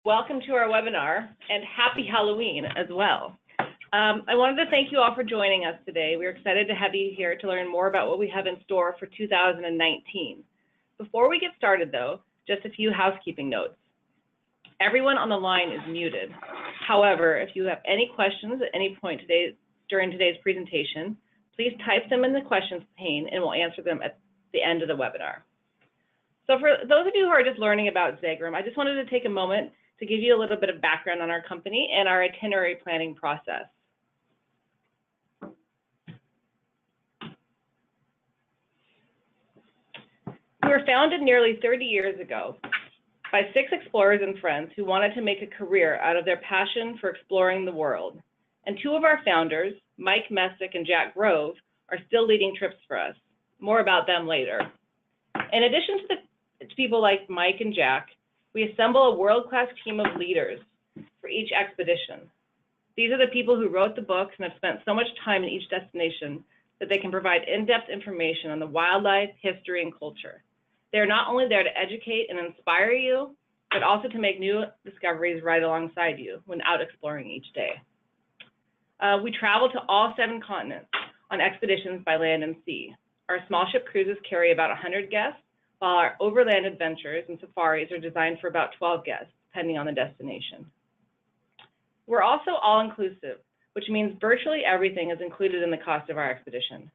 Welcome to our webinar, and happy Halloween as well. I wanted to thank you all for joining us today. We're excited to have you here to learn more about what we have in store for 2019. Before we get started, though, just a few housekeeping notes. Everyone on the line is muted. However, if you have any questions at any point during today's presentation, please type them in the questions pane and we'll answer them at the end of the webinar. So for those of you who are just learning about Zegrahm, I just wanted to take a moment to give you a little bit of background on our company and our itinerary planning process. We were founded nearly 30 years ago by 6 explorers and friends who wanted to make a career out of their passion for exploring the world. And 2 of our founders, Mike Messick and Jack Grove, are still leading trips for us. More about them later. In addition to people like Mike and Jack, we assemble a world-class team of leaders for each expedition. These are the people who wrote the books and have spent so much time in each destination that they can provide in-depth information on the wildlife, history, and culture. They're not only there to educate and inspire you, but also to make new discoveries right alongside you when out exploring each day. We travel to all 7 continents on expeditions by land and sea. Our small ship cruises carry about 100 guests, while our overland adventures and safaris are designed for about 12 guests, depending on the destination. We're also all-inclusive, which means virtually everything is included in the cost of our expedition.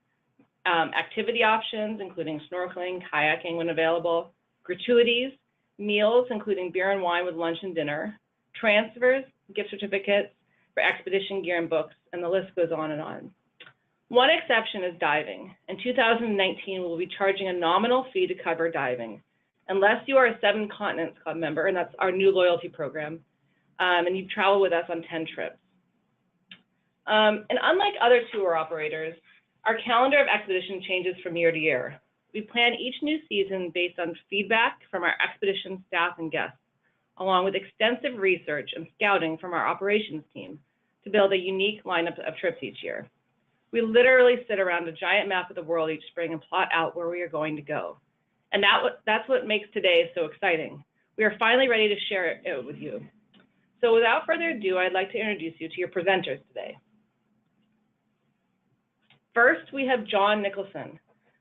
Activity options, including snorkeling, kayaking when available, gratuities, meals, including beer and wine with lunch and dinner, transfers, gift certificates for expedition gear and books, and the list goes on and on. One exception is diving. In 2019, we'll be charging a nominal fee to cover diving, unless you are a 7 Continents Club member, and that's our new loyalty program, and you travel with us on 10 trips. And unlike other tour operators, our calendar of expedition changes from year to year. We plan each new season based on feedback from our expedition staff and guests, along with extensive research and scouting from our operations team to build a unique lineup of trips each year. We literally sit around a giant map of the world each spring and plot out where we are going to go. And that's what makes today so exciting. We are finally ready to share it with you. So without further ado, I'd like to introduce you to your presenters today. First, we have Jon Nicholson.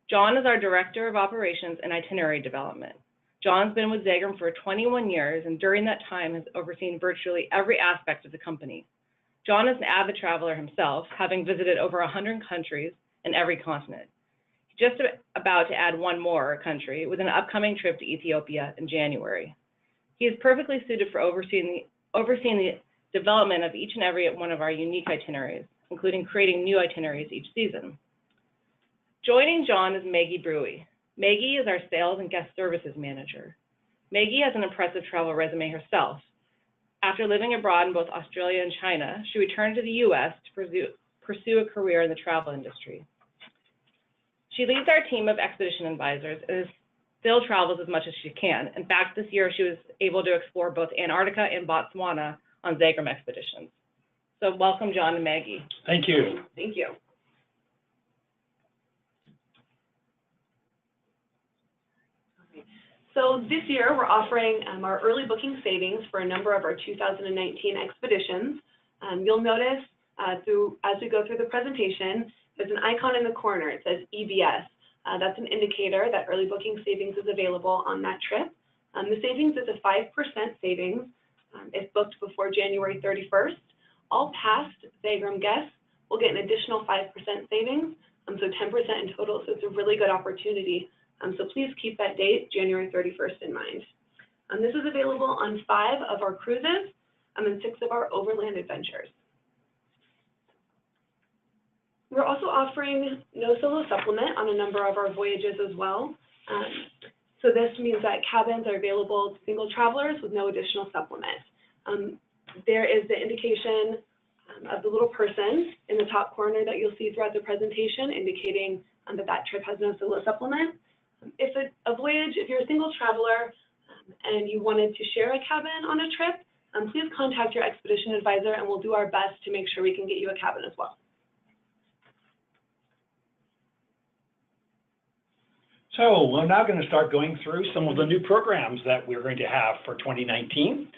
Jon is our Director of Operations and Itinerary Development. Jon's been with Zegrahm for 21 years, and during that time has overseen virtually every aspect of the company. Jon is an avid traveler himself, having visited over 100 countries in every continent. He's just about to add 1 more country with an upcoming trip to Ethiopia in January. He is perfectly suited for overseeing the development of each and every one of our unique itineraries, including creating new itineraries each season. Joining Jon is Maggie Brewe. Maggie is our Sales and Guest Services Manager. Maggie has an impressive travel resume herself. After living abroad in both Australia and China, she returned to the US to pursue a career in the travel industry. She leads our team of expedition advisors and still travels as much as she can. In fact, this year she was able to explore both Antarctica and Botswana on Zegrahm expeditions. So welcome, Jon and Maggie. Thank you. Thank you. So this year, we're offering our early booking savings for a number of our 2019 expeditions. You'll notice as we go through the presentation, there's an icon in the corner. It says EBS. That's an indicator that early booking savings is available on that trip. The savings is a 5% savings if booked before January 31st. All past Zegrahm guests will get an additional 5% savings, so 10% in total. So it's a really good opportunity. So please keep that date, January 31st, in mind. This is available on 5 of our cruises and 6 of our overland adventures. We're also offering no solo supplement on a number of our voyages as well. So this means that cabins are available to single travelers with no additional supplement. There is the indication of the little person in the top corner that you'll see throughout the presentation, indicating that trip has no solo supplement. If you're a single traveler and you wanted to share a cabin on a trip, please contact your expedition advisor and we'll do our best to make sure we can get you a cabin as well. So we're now going to start going through some of the new programs that we're going to have for 2019.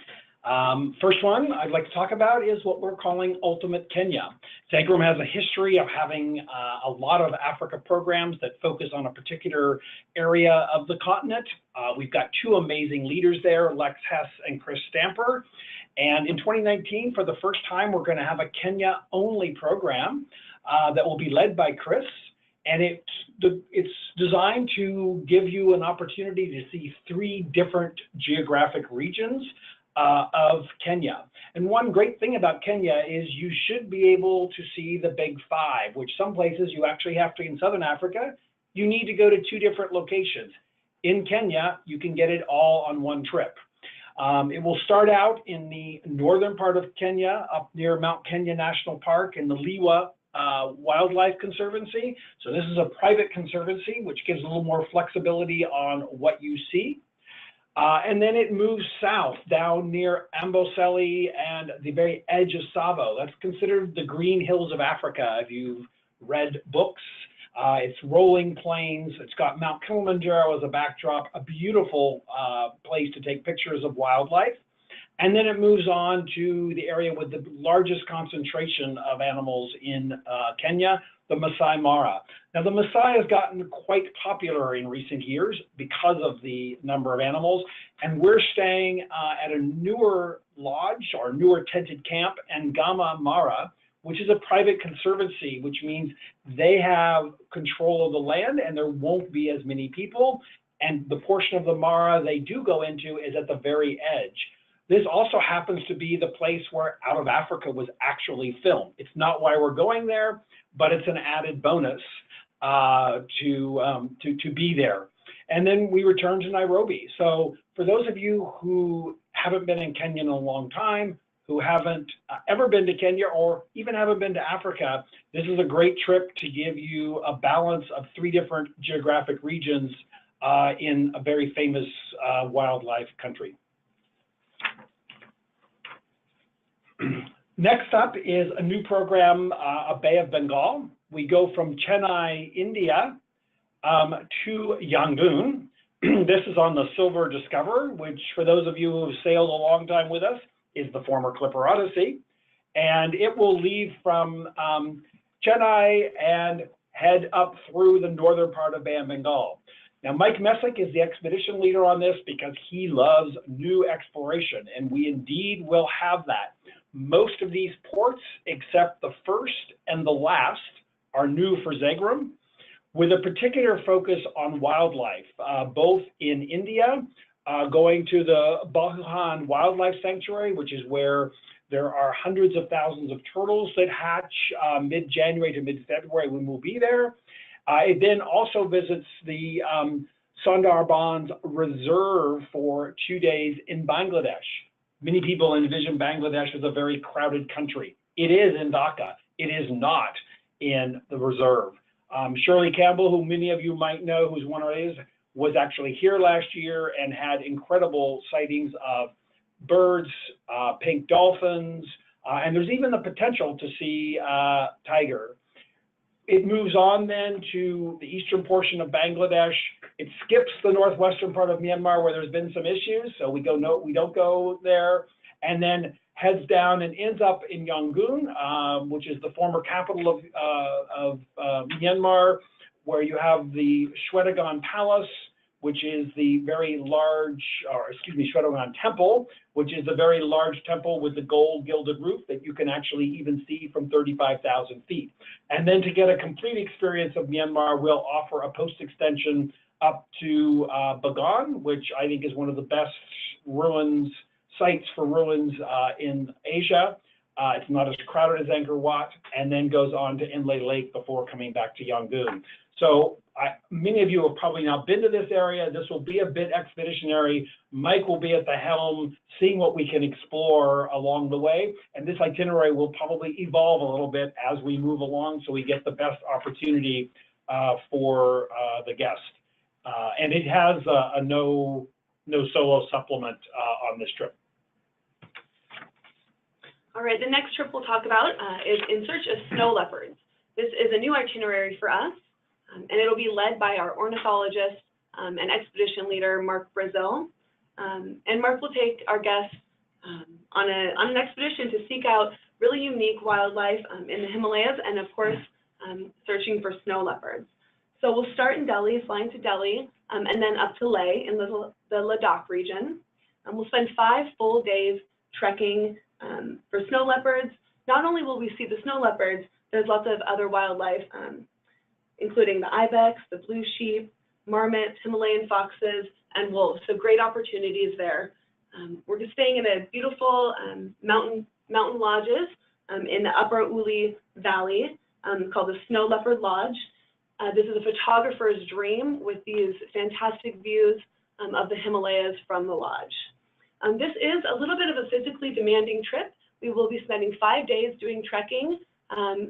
First one I'd like to talk about is what we're calling Ultimate Kenya. Zegrahm has a history of having a lot of Africa programs that focus on a particular area of the continent. We've got two amazing leaders there, Lex Hess and Chris Stamper. And in 2019, for the first time, we're going to have a Kenya-only program that will be led by Chris. And it's designed to give you an opportunity to see 3 different geographic regions of Kenya. And one great thing about Kenya is you should be able to see the big 5, which some places you actually have to, in Southern Africa, you need to go to 2 different locations. In Kenya, you can get it all on one trip. It will start out in the northern part of Kenya, up near Mount Kenya National Park in the Liwa Wildlife Conservancy. So this is a private conservancy, which gives a little more flexibility on what you see. And then it moves south down near Amboseli and the very edge of Tsavo. That's considered the green hills of Africa if you've read books. It's rolling plains. It's got Mount Kilimanjaro as a backdrop, a beautiful place to take pictures of wildlife. And then it moves on to the area with the largest concentration of animals in Kenya, the Masai Mara. Now, the Masai has gotten quite popular in recent years because of the number of animals, and we're staying at a newer lodge or newer tented camp, Ngama Mara, which is a private conservancy, which means they have control of the land and there won't be as many people. And the portion of the Mara they do go into is at the very edge. This also happens to be the place where Out of Africa was actually filmed. It's not why we're going there, but it's an added bonus to be there. And then we return to Nairobi. So for those of you who haven't been in Kenya in a long time, who haven't ever been to Kenya or even haven't been to Africa, this is a great trip to give you a balance of 3 different geographic regions in a very famous wildlife country. Next up is a new program, a Bay of Bengal. We go from Chennai, India, to Yangon. This is on the Silver Discoverer, which for those of you who have sailed a long time with us, is the former Clipper Odyssey. And it will leave from Chennai and head up through the northern part of Bay of Bengal. Now, Mike Messick is the expedition leader on this because he loves new exploration, and we indeed will have that. Most of these ports, except the first and the last, are new for Zegrahm, with a particular focus on wildlife, both in India, going to the Bahuhan Wildlife Sanctuary, which is where there are hundreds of thousands of turtles that hatch mid-January to mid-February when we'll be there. It then also visits the Sundarbans Reserve for 2 days in Bangladesh. Many people envision Bangladesh as a very crowded country. It is in Dhaka. It is not in the reserve. Shirley Campbell, who many of you might know, who's one of these, was actually here last year and had incredible sightings of birds, pink dolphins, and there's even the potential to see tiger. It moves on then to the eastern portion of Bangladesh. It skips the northwestern part of Myanmar where there's been some issues, so we don't go there, and then heads down and ends up in Yangon, which is the former capital of Myanmar, where you have the Shwedagon Palace, which is the very large, Shwedagon Temple, which is a very large temple with the gold gilded roof that you can actually even see from 35,000 feet. And then to get a complete experience of Myanmar, we'll offer a post extension up to Bagan, which I think is one of the best sites for ruins in Asia. It's not as crowded as Angkor Wat, and then goes on to Inle Lake before coming back to Yangon. So many of you have probably not been to this area. This will be a bit expeditionary. Mike will be at the helm, seeing what we can explore along the way. And this itinerary will probably evolve a little bit as we move along so we get the best opportunity for the guest. And it has a no solo supplement on this trip. All right, the next trip we'll talk about is In Search of Snow Leopards. This is a new itinerary for us, and it'll be led by our ornithologist and expedition leader, Mark Brazil. And Mark will take our guests on an expedition to seek out really unique wildlife in the Himalayas, and of course, searching for snow leopards. So we'll start in Delhi, flying to Delhi, and then up to Leh in the Ladakh region. We'll spend 5 full days trekking for snow leopards. Not only will we see the snow leopards, there's lots of other wildlife, including the ibex, the blue sheep, marmots, Himalayan foxes, and wolves. So great opportunities there. We're just staying in a beautiful mountain lodges in the Upper Uli Valley called the Snow Leopard Lodge. This is a photographer's dream with these fantastic views of the Himalayas from the lodge. This is a little bit of a physically demanding trip. We will be spending 5 days doing trekking.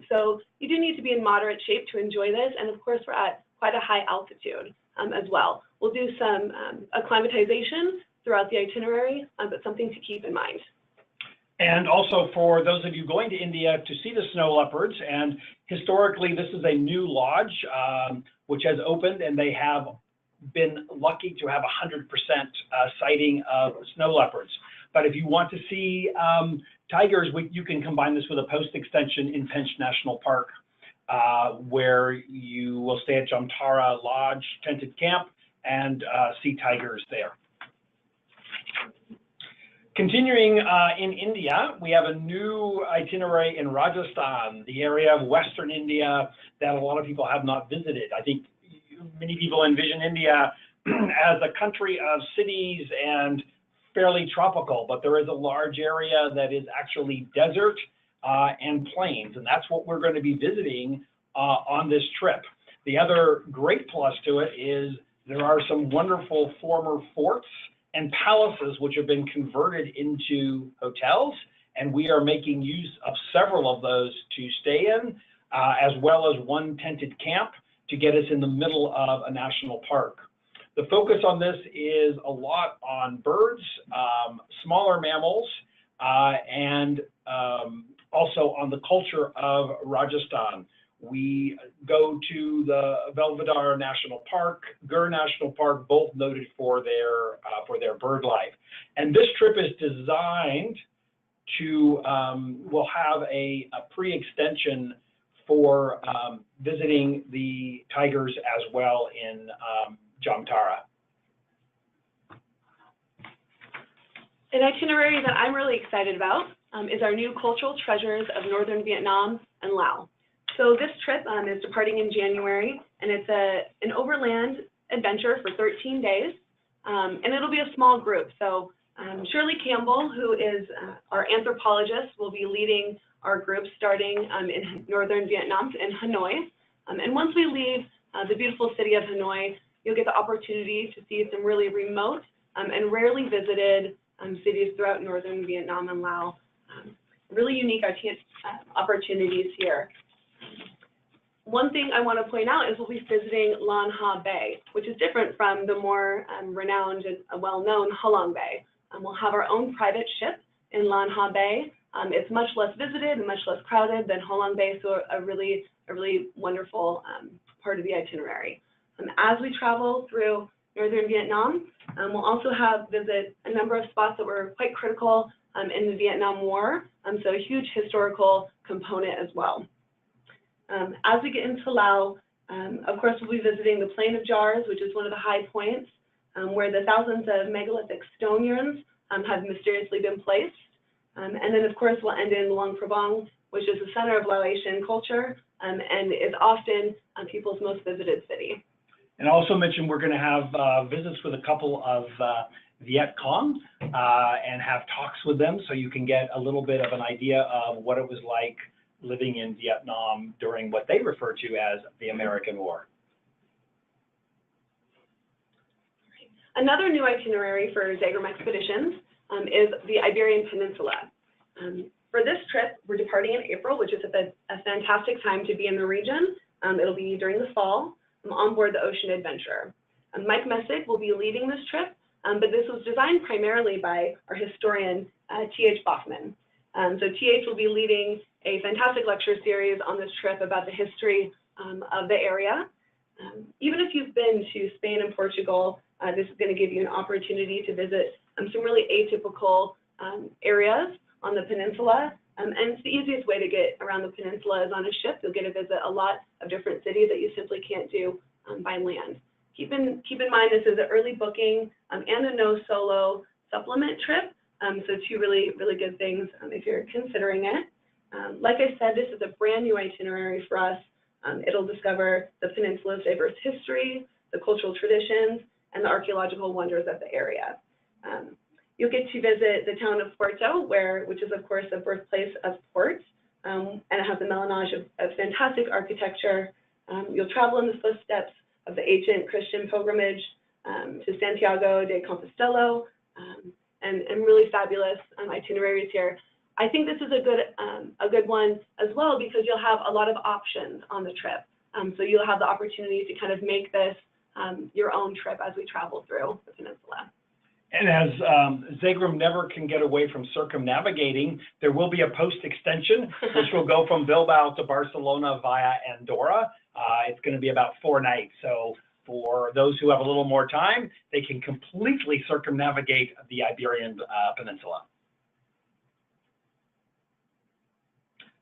So you do need to be in moderate shape to enjoy this. And of course, we're at quite a high altitude as well. We'll do some acclimatization throughout the itinerary, but something to keep in mind. And also for those of you going to India to see the snow leopards, and historically this is a new lodge which has opened, and they have been lucky to have 100% sighting of snow leopards. But if you want to see tigers, you can combine this with a post extension in Pench National Park, where you will stay at Jamtara Lodge tented camp and see tigers there. Continuing in India, we have a new itinerary in Rajasthan, the area of Western India that a lot of people have not visited. I think many people envision India as a country of cities and fairly tropical, but there is a large area that is actually desert and plains, and that's what we're going to be visiting on this trip. The other great plus to it is there are some wonderful former forts and palaces which have been converted into hotels, and we are making use of several of those to stay in, as well as one tented camp to get us in the middle of a national park. The focus on this is a lot on birds, smaller mammals, and also on the culture of Rajasthan. We go to the Belvedere National Park, Gur National Park, both noted for their bird life. And this trip is designed to, we'll have a pre-extension for visiting the tigers as well in Jamtara. An itinerary that I'm really excited about is our new cultural treasures of northern Vietnam and Laos. So this trip is departing in January, and it's an overland adventure for 13 days, and it'll be a small group. So Shirley Campbell, who is our anthropologist, will be leading our group starting in northern Vietnam in Hanoi. And once we leave the beautiful city of Hanoi, you'll get the opportunity to see some really remote and rarely visited cities throughout northern Vietnam and Laos. Really unique opportunities here. One thing I want to point out is we'll be visiting Lan Ha Bay, which is different from the more renowned and well-known Ha Long Bay. We'll have our own private ship in Lan Ha Bay. It's much less visited and much less crowded than Ha Long Bay, so a really wonderful part of the itinerary. As we travel through northern Vietnam, we'll also visit a number of spots that were quite critical in the Vietnam War, so a huge historical component as well. As we get into Laos, of course, we'll be visiting the Plain of Jars, which is one of the high points where the thousands of megalithic stone urns have mysteriously been placed. And then, of course, we'll end in Luang Prabang, which is the center of Laotian culture and is often people's most visited city. And also mention we're going to have visits with a couple of Viet Cong and have talks with them, so you can get a little bit of an idea of what it was like living in Vietnam during what they refer to as the American War. Another new itinerary for Zegrahm expeditions is the Iberian Peninsula. For this trip, we're departing in April, which is a fantastic time to be in the region. It'll be during the fall on board the Ocean Adventure. Mike Messick will be leading this trip, but this was designed primarily by our historian, T.H. Bachman. So T.H. will be leading a fantastic lecture series on this trip about the history of the area. Even if you've been to Spain and Portugal, this is going to give you an opportunity to visit some really atypical areas on the peninsula. And it's the easiest way to get around the peninsula is on a ship. You'll get to visit a lot of different cities that you simply can't do by land. Keep in mind this is an early booking and a no solo supplement trip. So two really good things if you're considering it. Like I said, this is a brand new itinerary for us. It'll discover the peninsula's diverse history, the cultural traditions, and the archaeological wonders of the area. You'll get to visit the town of Porto, which is, of course, the birthplace of port, and it has a melange of fantastic architecture. You'll travel in the footsteps of the ancient Christian pilgrimage to Santiago de Compostela, and really fabulous itineraries here. I think this is a good one as well because you'll have a lot of options on the trip. So you'll have the opportunity to kind of make this your own trip as we travel through the peninsula. And as Zegrahm never can get away from circumnavigating, there will be a post extension, which will go from Bilbao to Barcelona via Andorra. It's going to be about 4 nights. So for those who have a little more time, they can completely circumnavigate the Iberian Peninsula.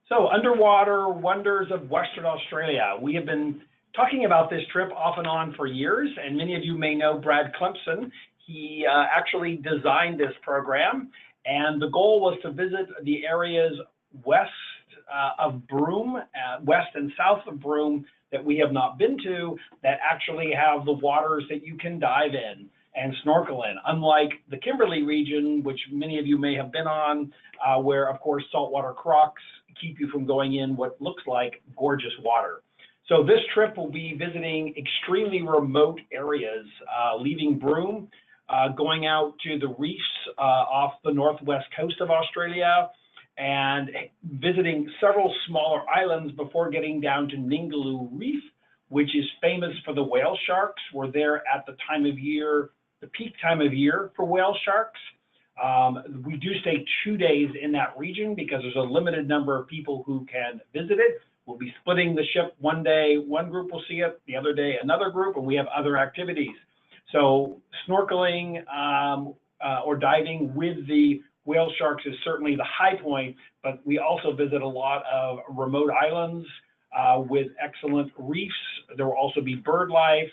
So underwater wonders of Western Australia. We have been talking about this trip off and on for years, and many of you may know Brad Clemson. He actually designed this program, and the goal was to visit the areas west of Broome, west and south of Broome that we have not been to, that actually have the waters that you can dive in and snorkel in, unlike the Kimberley region, which many of you may have been on, where, of course, saltwater crocs keep you from going in what looks like gorgeous water. So this trip will be visiting extremely remote areas, leaving Broome, going out to the reefs off the northwest coast of Australia, and visiting several smaller islands before getting down to Ningaloo Reef, which is famous for the whale sharks. We're there at the time of year, the peak time of year for whale sharks. We do stay 2 days in that region because there's a limited number of people who can visit it. We'll be splitting the ship. One day, one group will see it, the other day, another group, and we have other activities. So snorkeling or diving with the whale sharks is certainly the high point, but we also visit a lot of remote islands with excellent reefs. There will also be bird life.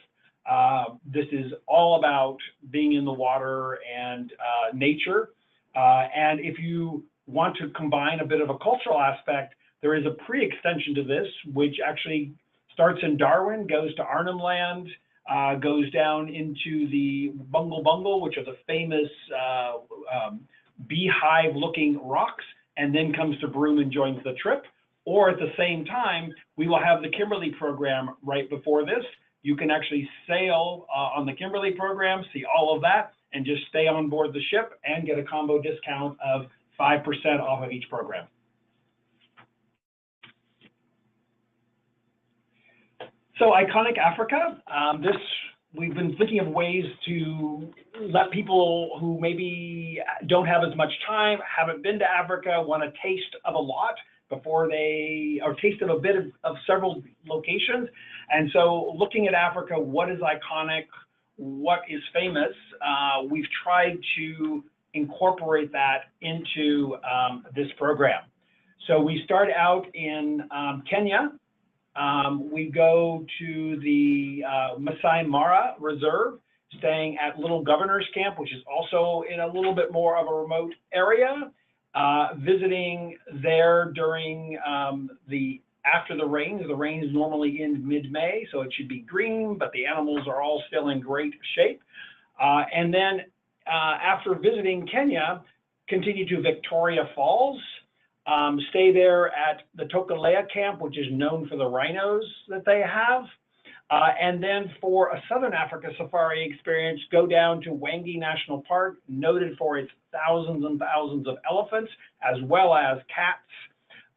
This is all about being in the water and nature. And if you want to combine a bit of a cultural aspect, there is a pre-extension to this, which actually starts in Darwin, goes to Arnhem Land, goes down into the Bungle Bungle, which are the famous beehive-looking rocks, and then comes to Broome and joins the trip. Or at the same time, we will have the Kimberley program right before this. You can actually sail on the Kimberley program, see all of that, and just stay on board the ship and get a combo discount of 5% off of each program. So iconic Africa, we've been thinking of ways to let people who maybe don't have as much time, haven't been to Africa, want a taste of a lot before they, or taste of a bit of several locations. And so looking at Africa, what is iconic, what is famous, we've tried to incorporate that into this program. So we start out in Kenya. We go to the Masai Mara Reserve, staying at Little Governor's Camp, which is also in a little bit more of a remote area, visiting there during after the rains. The rains normally end mid-May, so it should be green, but the animals are all still in great shape. And then after visiting Kenya, continue to Victoria Falls. Stay there at the Tokelea camp, which is known for the rhinos that they have. And then for a Southern Africa safari experience, go down to Wangi National Park, noted for its thousands and thousands of elephants, as well as cats.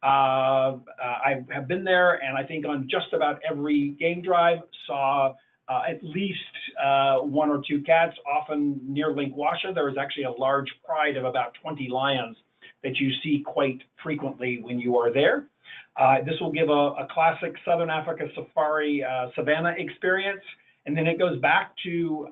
I have been there, and I think on just about every game drive, saw at least 1 or 2 cats, often near Lake Washa. There is actually a large pride of about 20 lions that you see quite frequently when you are there. This will give a classic Southern Africa safari savanna experience, and then it goes back to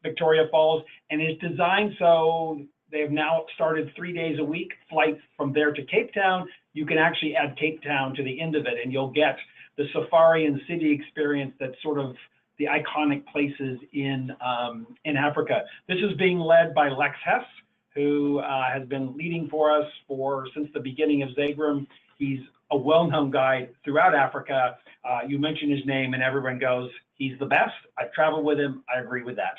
Victoria Falls, and is designed so they've now started 3 days a week flights from there to Cape Town. You can actually add Cape Town to the end of it, and you'll get the safari and city experience that's sort of the iconic places in Africa. This is being led by Lex Hess, who has been leading for us since the beginning of Zegrahm. He's a well-known guide throughout Africa. You mention his name and everyone goes, he's the best. I've traveled with him. I agree with that.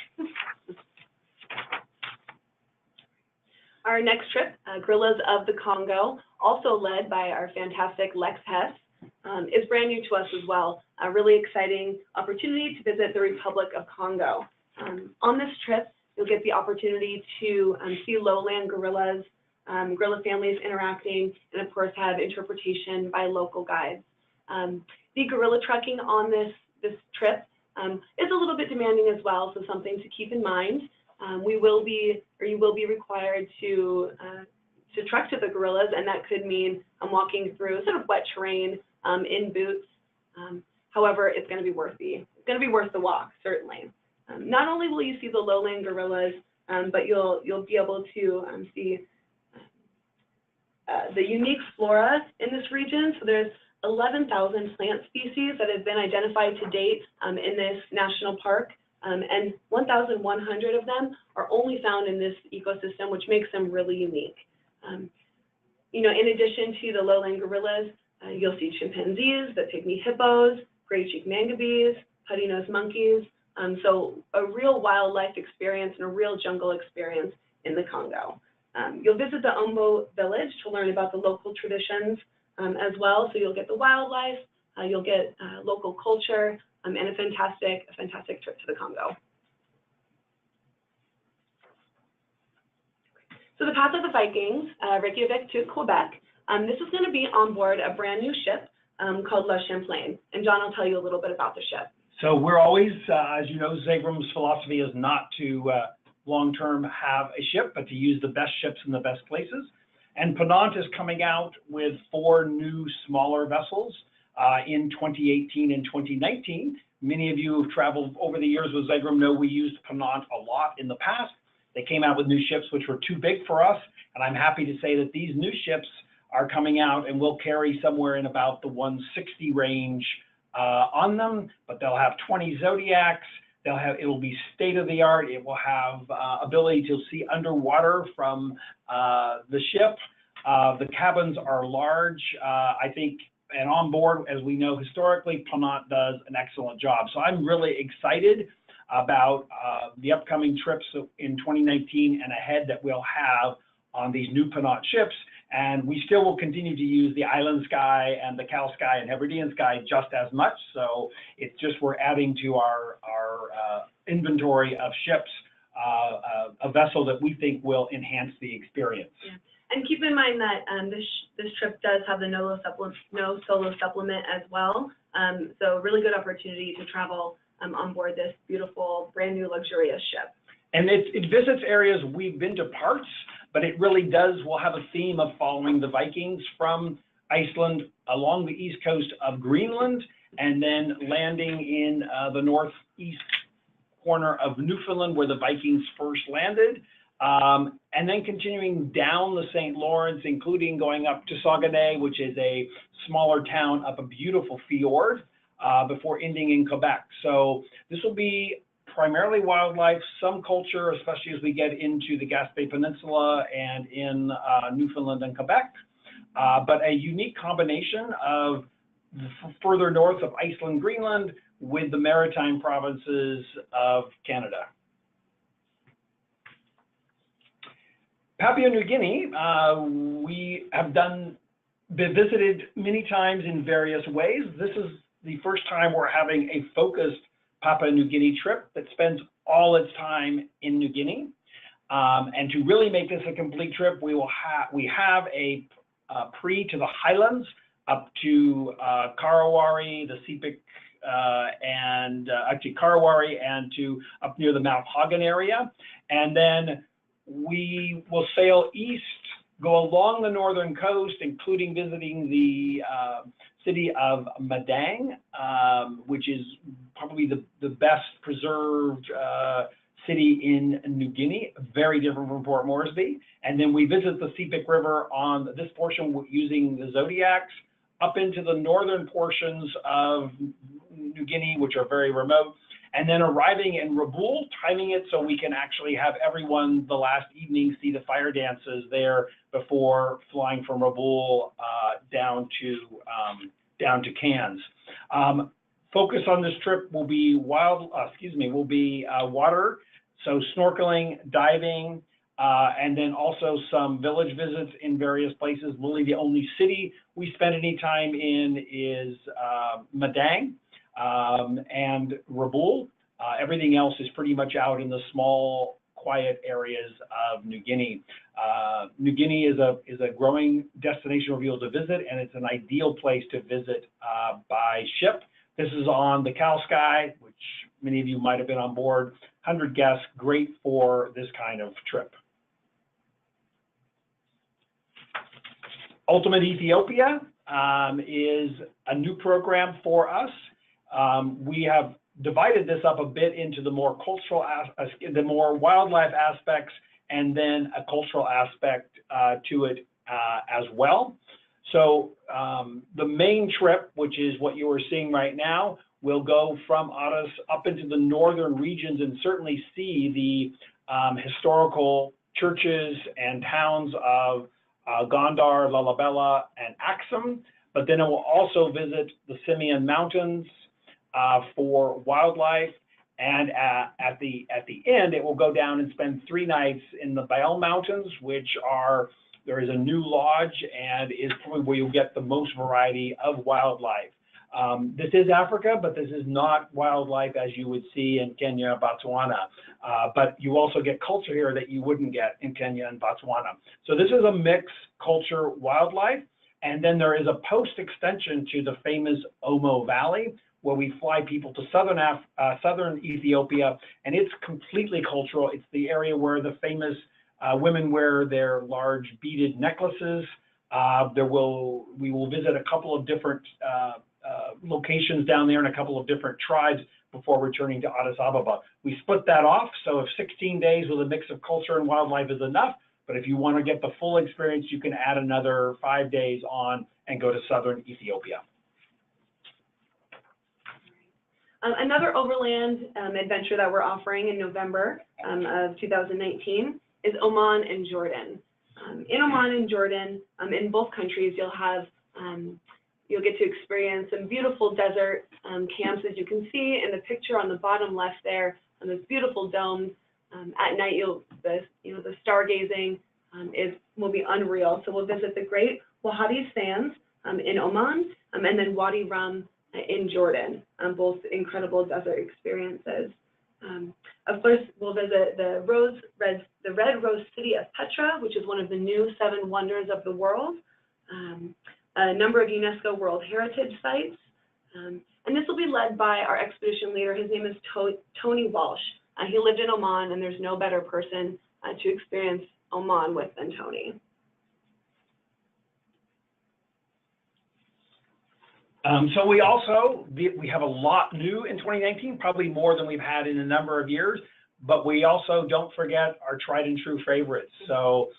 Our next trip, Gorillas of the Congo, also led by our fantastic Lex Hess, is brand new to us as well. A really exciting opportunity to visit the Republic of Congo. On this trip, you'll get the opportunity to see lowland gorillas, gorilla families interacting, and of course have interpretation by local guides. The gorilla trekking on this trip is a little bit demanding as well, so something to keep in mind. You will be required to trek to the gorillas, and that could mean walking through sort of wet terrain in boots. However, it's going to be worth the walk, certainly. Not only will you see the lowland gorillas, but you'll be able to see the unique flora in this region. So there's 11,000 plant species that have been identified to date in this national park, and 1,100 of them are only found in this ecosystem, which makes them really unique. In addition to the lowland gorillas, you'll see chimpanzees, the pygmy hippos, gray-cheeked mangabeys, putty-nosed monkeys. So a real wildlife experience and a real jungle experience in the Congo. You'll visit the Ombo village to learn about the local traditions as well. So you'll get the wildlife, you'll get local culture, and a fantastic trip to the Congo. So the Path of the Vikings, Reykjavik to Quebec. This is going to be on board a brand new ship called La Champlain. And John will tell you a little bit about the ship. So we're always, as you know, Zegram's philosophy is not to long-term have a ship, but to use the best ships in the best places. And Ponant is coming out with 4 new smaller vessels in 2018 and 2019. Many of you who've traveled over the years with Zegrahm know we used Ponant a lot in the past. They came out with new ships which were too big for us, and I'm happy to say that these new ships are coming out and will carry somewhere in about the 160 range on them, but they'll have 20 Zodiacs. It'll be state of the art. It will have ability to see underwater from the ship. The cabins are large, I think, and on board, as we know historically, Ponant does an excellent job. So I'm really excited about the upcoming trips in 2019 and ahead that we'll have on these new Ponant ships. And we still will continue to use the Island Sky and the Cal Sky and Hebridean Sky just as much. So it's just we're adding to our inventory of ships a vessel that we think will enhance the experience. Yeah. And keep in mind that this trip does have the no solo supplement as well. So really good opportunity to travel on board this beautiful, brand new, luxurious ship. And it visits areas we've been to parts, but it really will have a theme of following the Vikings from Iceland along the east coast of Greenland, and then landing in the northeast corner of Newfoundland where the Vikings first landed, and then continuing down the St. Lawrence, including going up to Saguenay, which is a smaller town up a beautiful fjord, before ending in Quebec. So this will be primarily wildlife, some culture, especially as we get into the Gaspé Peninsula and in Newfoundland and Quebec, but a unique combination of further north of Iceland, Greenland, with the maritime provinces of Canada. Papua New Guinea, we have visited many times in various ways. This is the first time we're having a focused Papua New Guinea trip that spends all its time in New Guinea. And to really make this a complete trip, we have a pre to the highlands up to Karawari, the Sepik, and actually Karawari, and to up near the Mount Hagen area. And then we will sail east, go along the northern coast, including visiting the city of Madang, which is probably the best preserved city in New Guinea, very different from Port Moresby. And then we visit the Sepik River on this portion using the Zodiacs up into the northern portions of New Guinea, which are very remote, and then arriving in Rabaul, timing it so we can actually have everyone the last evening see the fire dances there before flying from Rabaul down to Cairns. Focus on this trip will be water, so snorkeling, diving, and then also some village visits in various places. Really, the only city we spend any time in is Madang and Rabaul. Everything else is pretty much out in the small, quiet areas of New Guinea. New Guinea is a growing destination we'll be able to visit, and it's an ideal place to visit by ship. This is on the Cow Sky, which many of you might have been on board. 100 guests, great for this kind of trip. Ultimate Ethiopia is a new program for us. We have divided this up a bit into the more cultural, the more wildlife aspects, and then a cultural aspect to it as well. So the main trip, which is what you are seeing right now, will go from Addis up into the northern regions and certainly see the historical churches and towns of Gondar, Lalibela, and Axum. But then it will also visit the Simeon Mountains for wildlife, and at the end it will go down and spend 3 nights in the Baal Mountains, which there is a new lodge and is probably where you'll get the most variety of wildlife. This is Africa, but this is not wildlife as you would see in Kenya, Botswana. But you also get culture here that you wouldn't get in Kenya and Botswana. So this is a mixed culture wildlife. And then there is a post extension to the famous Omo Valley, where we fly people to southern Ethiopia, and it's completely cultural. It's the area where the famous women wear their large beaded necklaces. We will visit a couple of different locations down there and a couple of different tribes before returning to Addis Ababa. We split that off, so if 16 days with a mix of culture and wildlife is enough, but if you want to get the full experience, you can add another 5 days on and go to southern Ethiopia. Another overland adventure that we're offering in November of 2019 is Oman and Jordan. In Oman and Jordan, in both countries, you'll get to experience some beautiful desert camps, as you can see in the picture on the bottom left there, on those beautiful domes. At night, the stargazing will be unreal. So we'll visit the Great Wahadi Sands in Oman, and then Wadi Rum in Jordan, both incredible desert experiences. Of course, we'll visit the Red Rose City of Petra, which is one of the new 7 wonders of the world, a number of UNESCO World Heritage Sites, and this will be led by our expedition leader. His name is Tony Walsh. He lived in Oman, and there's no better person to experience Oman with than Tony. So we have a lot new in 2019, probably more than we've had in a number of years, but we also don't forget our tried and true favorites. So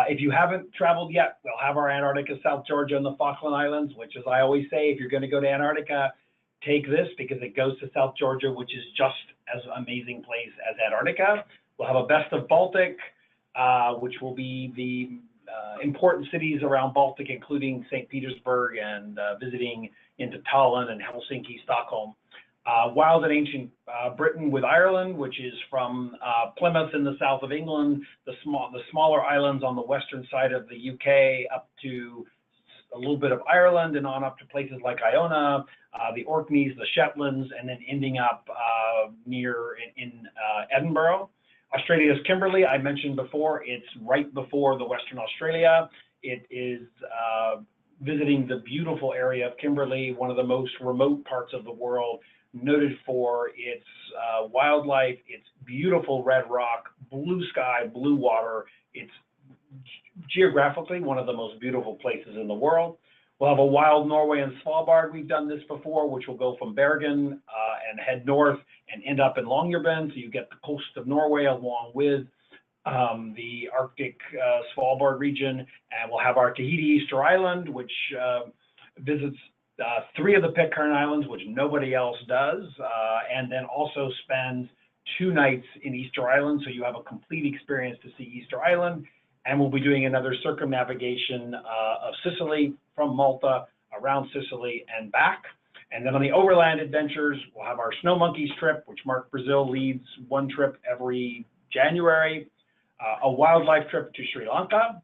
if you haven't traveled yet, we'll have our Antarctica, South Georgia, and the Falkland Islands, which, as I always say, if you're going to go to Antarctica, take this because it goes to South Georgia, which is just as amazing place as Antarctica. We'll have a best of Baltic, which will be the important cities around Baltic, including St. Petersburg and visiting into Tallinn and Helsinki, Stockholm. Wild and ancient Britain with Ireland, which is from Plymouth in the south of England, the smaller islands on the western side of the UK, up to a little bit of Ireland and on up to places like Iona, the Orkneys, the Shetlands, and then ending up near in Edinburgh. Australia's Kimberley, I mentioned before, it's right before the Western Australia. It is visiting the beautiful area of Kimberley, one of the most remote parts of the world, noted for its wildlife, its beautiful red rock, blue sky, blue water. It's geographically one of the most beautiful places in the world. We'll have a wild Norway and Svalbard. We've done this before, which will go from Bergen and head north and end up in Longyearbyen. So you get the coast of Norway along with the Arctic Svalbard region. And we'll have our Tahiti Easter Island, which visits 3 of the Pitcairn Islands, which nobody else does, and then also spends 2 nights in Easter Island. So you have a complete experience to see Easter Island. And we'll be doing another circumnavigation of Sicily from Malta around Sicily and back. And then on the overland adventures, we'll have our Snow Monkeys trip, which Mark Brazil leads 1 trip every January, a wildlife trip to Sri Lanka.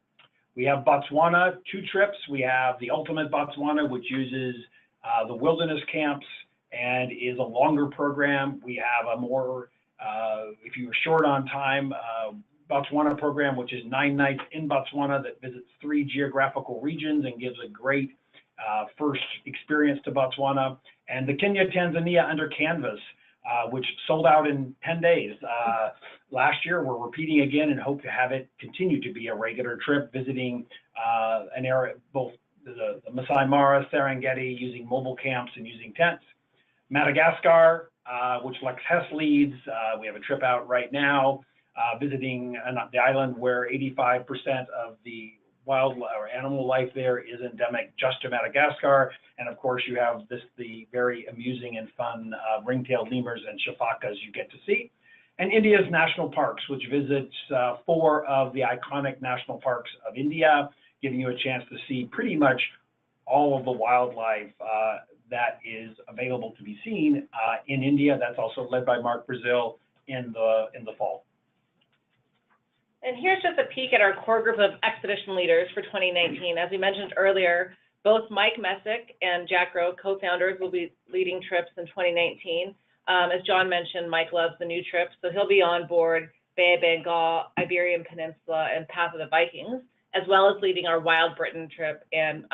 We have Botswana, 2 trips. We have the Ultimate Botswana, which uses the wilderness camps and is a longer program. We have a more, if you're short on time, Botswana program, which is 9 nights in Botswana that visits 3 geographical regions and gives a great first experience to Botswana. And the Kenya, Tanzania under canvas, which sold out in 10 days. Last year, we're repeating again and hope to have it continue to be a regular trip, visiting an area, both the Masai Mara, Serengeti, using mobile camps and using tents. Madagascar, which Lex Hess leads. We have a trip out right now, visiting the island where 85% of the wild or animal life there is endemic just to Madagascar. And of course, you have the very amusing and fun ring-tailed lemurs and shafakas you get to see. And India's national parks, which visits 4 of the iconic national parks of India, giving you a chance to see pretty much all of the wildlife that is available to be seen in India. That's also led by Mark Brazil in the fall. And here's just a peek at our core group of expedition leaders for 2019. As we mentioned earlier, both Mike Messick and Jack Brewe, co-founders, will be leading trips in 2019. As John mentioned, Mike loves the new trips, so he'll be on board Bay of Bengal, Iberian Peninsula, and Path of the Vikings, as well as leading our Wild Britain trip and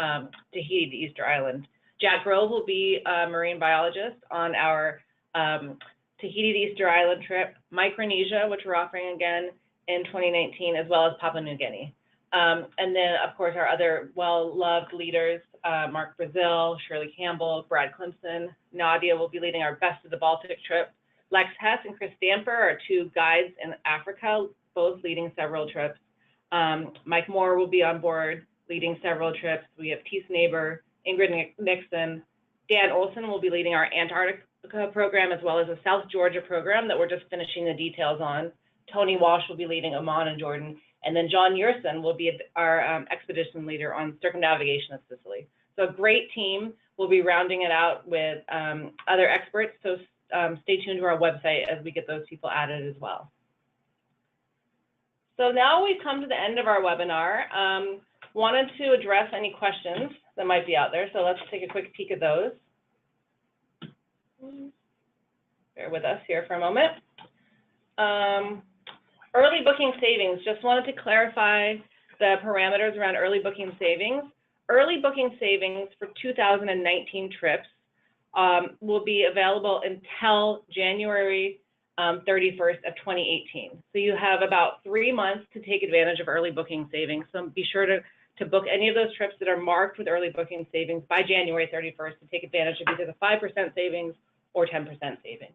Tahiti to Easter Island. Jack Brewe will be a marine biologist on our Tahiti to Easter Island trip, Micronesia, which we're offering again in 2019, as well as Papua New Guinea. And then, of course, our other well-loved leaders, Mark Brazil, Shirley Campbell, Brad Clemson. Nadia will be leading our Best of the Baltic trip. Lex Hess and Chris Damper are 2 guides in Africa, both leading several trips. Mike Moore will be on board, leading several trips. We have Tees Neighbor, Ingrid Nixon. Dan Olson will be leading our Antarctica program, as well as a South Georgia program that we're just finishing the details on. Tony Walsh will be leading Oman and Jordan. And then Jon Nicholson will be our expedition leader on circumnavigation of Sicily. So a great team. We'll be rounding it out with other experts. So stay tuned to our website as we get those people added as well. So now we've come to the end of our webinar. Wanted to address any questions that might be out there. So let's take a quick peek at those. Bear with us here for a moment. Early booking savings, just wanted to clarify the parameters around early booking savings. Early booking savings for 2019 trips will be available until January 31st of 2018. So you have about 3 months to take advantage of early booking savings. So be sure to book any of those trips that are marked with early booking savings by January 31st to take advantage of either the 5% savings or 10% savings.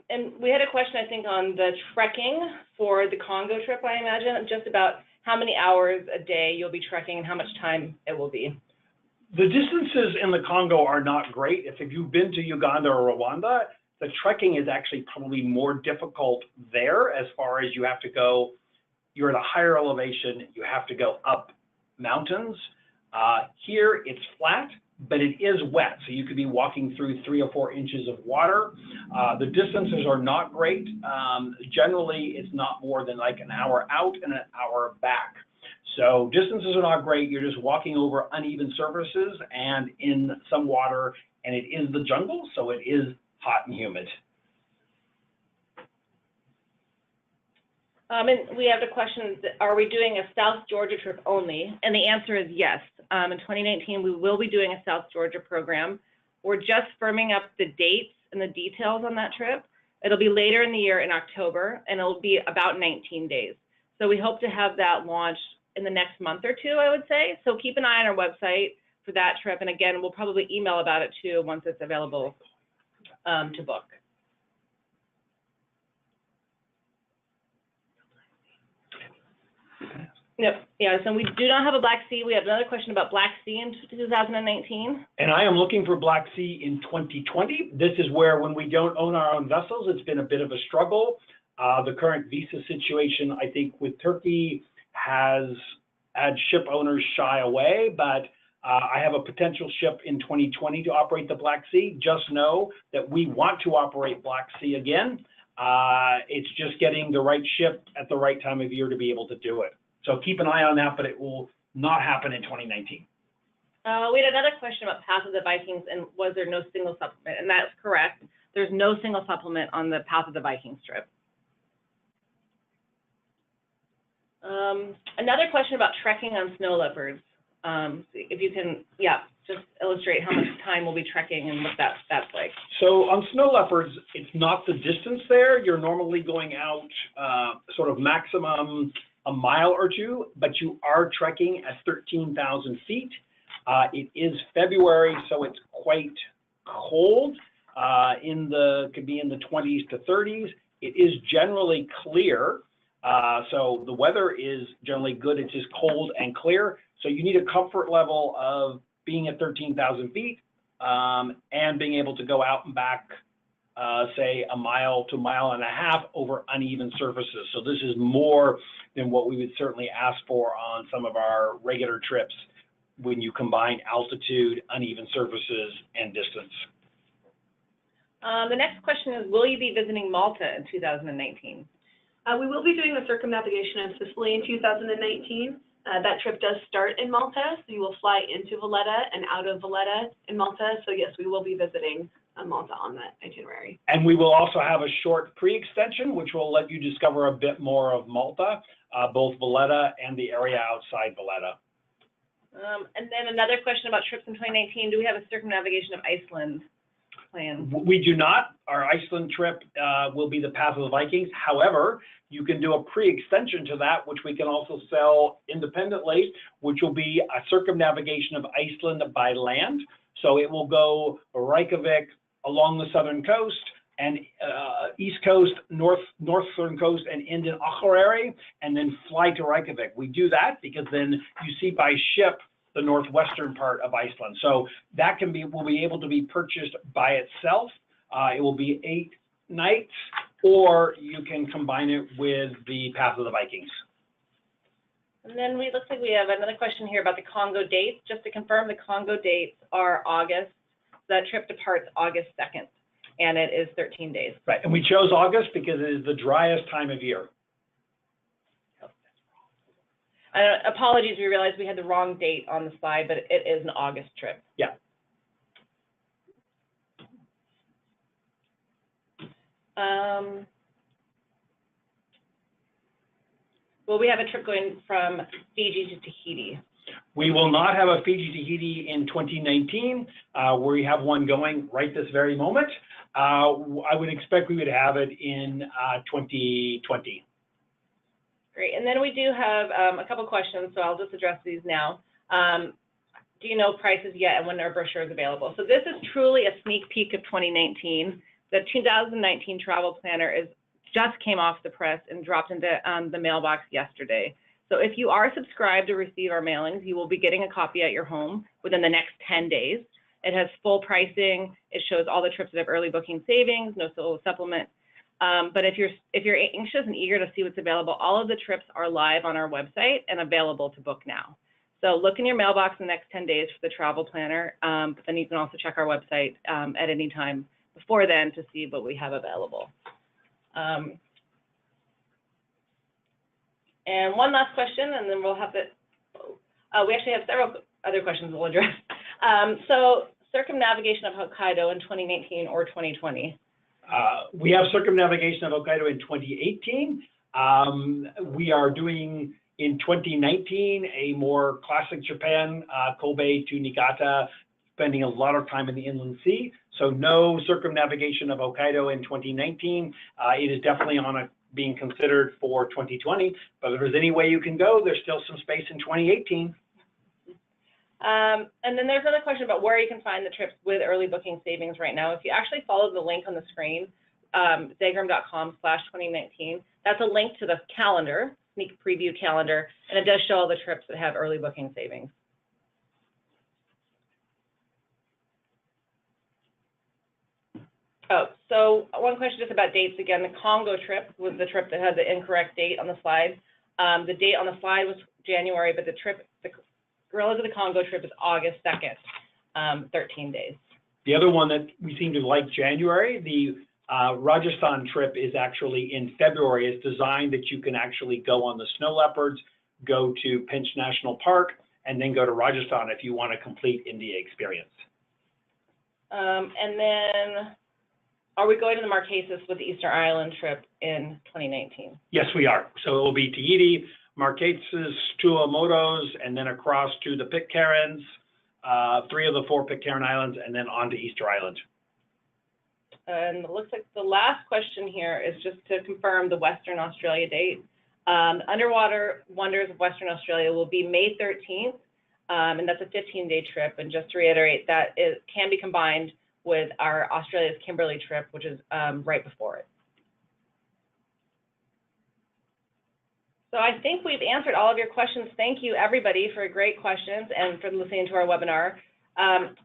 And we had a question, I think, on the trekking for the Congo trip, I imagine, just about how many hours a day you'll be trekking and how much time it will be. The distances in the Congo are not great. If you've been to Uganda or Rwanda, the trekking is actually probably more difficult there as far as you have to go. You're at a higher elevation. You have to go up mountains. Here, it's flat, but it is wet, so you could be walking through 3 or 4 inches of water. The distances are not great. Generally, it's not more than like an hour out and an hour back. So distances are not great. You're just walking over uneven surfaces and in some water, and it is the jungle, so it is hot and humid. And we have the question, are we doing a South Georgia trip only? And the answer is yes. In 2019, we will be doing a South Georgia program. We're just firming up the dates and the details on that trip. It'll be later in the year in October, and it'll be about 19 days. So we hope to have that launched in the next month or two, I would say. So keep an eye on our website for that trip. And again, we'll probably email about it too once it's available to book. Yep. Yeah, so we do not have a Black Sea. We have another question about Black Sea in 2019. And I am looking for Black Sea in 2020. This is where, when we don't own our own vessels, it's been a bit of a struggle. The current visa situation, I think, with Turkey has had ship owners shy away, but I have a potential ship in 2020 to operate the Black Sea. Just know that we want to operate Black Sea again. It's just getting the right ship at the right time of year to be able to do it. So keep an eye on that, but it will not happen in 2019. We had another question about Path of the Vikings and was there no single supplement? And that's correct. There's no single supplement on the Path of the Vikings trip. Another question about trekking on snow leopards. If you can, just illustrate how much time we'll be trekking and what that's like. So on snow leopards, it's not the distance there. You're normally going out sort of maximum a mile or two, but you are trekking at 13,000 feet. It is February, so it's quite cold. Could be in the 20s to 30s. It is generally clear. So the weather is generally good. It's just cold and clear. So you need a comfort level of being at 13,000 feet and being able to go out and back, say, a mile to a mile and a half over uneven surfaces. So this is more than what we would certainly ask for on some of our regular trips when you combine altitude, uneven surfaces, and distance. The next question is, will you be visiting Malta in 2019? We will be doing the circumnavigation of Sicily in 2019. That trip does start in Malta, so you will fly into Valletta and out of Valletta in Malta. So yes, we will be visiting Malta on that itinerary. And we will also have a short pre-extension, which will let you discover a bit more of Malta, both Valletta and the area outside Valletta. And then another question about trips in 2019. Do we have a circumnavigation of Iceland planned? We do not. Our Iceland trip will be the Path of the Vikings. However, you can do a pre-extension to that, which we can also sell independently, which will be a circumnavigation of Iceland by land. So it will go Reykjavik along the southern coast and east coast, northern coast, and end in Akureyri, and then fly to Reykjavik. We do that because then you see by ship the northwestern part of Iceland. So that will be able to be purchased by itself. It will be 8 nights, or you can combine it with the Path of the Vikings. And then looks like we have another question here about the Congo dates. Just to confirm, the Congo dates are August. That trip departs August 2nd, and it is 13 days. Right, and we chose August because it is the driest time of year. Apologies, we realized we had the wrong date on the slide, but it is an August trip. Yeah. Will we have a trip going from Fiji to Tahiti? We will not have a Fiji Tahiti in 2019. We have one going right this very moment. I would expect we would have it in 2020. Great, and then we do have a couple questions, so I'll just address these now. Do you know prices yet, and when our brochure is available? So this is truly a sneak peek of 2019. The 2019 travel planner just came off the press and dropped into the mailbox yesterday. So if you are subscribed to receive our mailings, you will be getting a copy at your home within the next 10 days. It has full pricing. It shows all the trips that have early booking savings, no solo supplement. But if you're anxious and eager to see what's available, all of the trips are live on our website and available to book now. So look in your mailbox in the next 10 days for the travel planner, but then you can also check our website at any time before then to see what we have available. And one last question, and then we'll have to, we actually have several other questions we'll address. So circumnavigation of Hokkaido in 2019 or 2020? We have circumnavigation of Hokkaido in 2018. We are doing in 2019 a more classic Japan, Kobe to Niigata, spending a lot of time in the inland sea. So no circumnavigation of Hokkaido in 2019. It is definitely on a being considered for 2020, but if there's any way you can go, there's still some space in 2018. And then there's another question about where you can find the trips with early booking savings right now. If you actually follow the link on the screen, zegrahm.com/2019, that's a link to the calendar, sneak preview calendar, and it does show all the trips that have early booking savings. Oh, so one question just about dates again. The Congo trip was the trip that had the incorrect date on the slide. The date on the slide was January, but the Gorillas of the Congo trip is August 2nd, 13 days. The other one that we seem to like January, the Rajasthan trip is actually in February. It's designed that you can actually go on the snow leopards, go to Pinch National Park, and then go to Rajasthan if you want a complete India experience. And then, are we going to the Marquesas with the Easter Island trip in 2019? Yes, we are. So it will be Tahiti, Marquesas, Tuamotus, and then across to the Pitcairns, 3 of the 4 Pitcairn Islands, and then on to Easter Island. And it looks like the last question here is just to confirm the Western Australia date. Underwater Wonders of Western Australia will be May 13th, and that's a 15-day trip. And just to reiterate, that it can be combined with our Australia's Kimberley trip, which is right before it. So I think we've answered all of your questions. Thank you, everybody, for great questions and for listening to our webinar.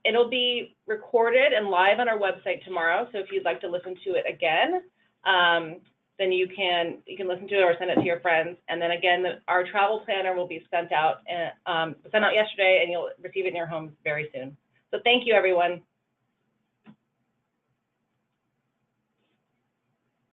It'll be recorded and live on our website tomorrow. So if you'd like to listen to it again, then you can listen to it or send it to your friends. And then again, our travel planner will be sent out yesterday, and you'll receive it in your homes very soon. So thank you, everyone.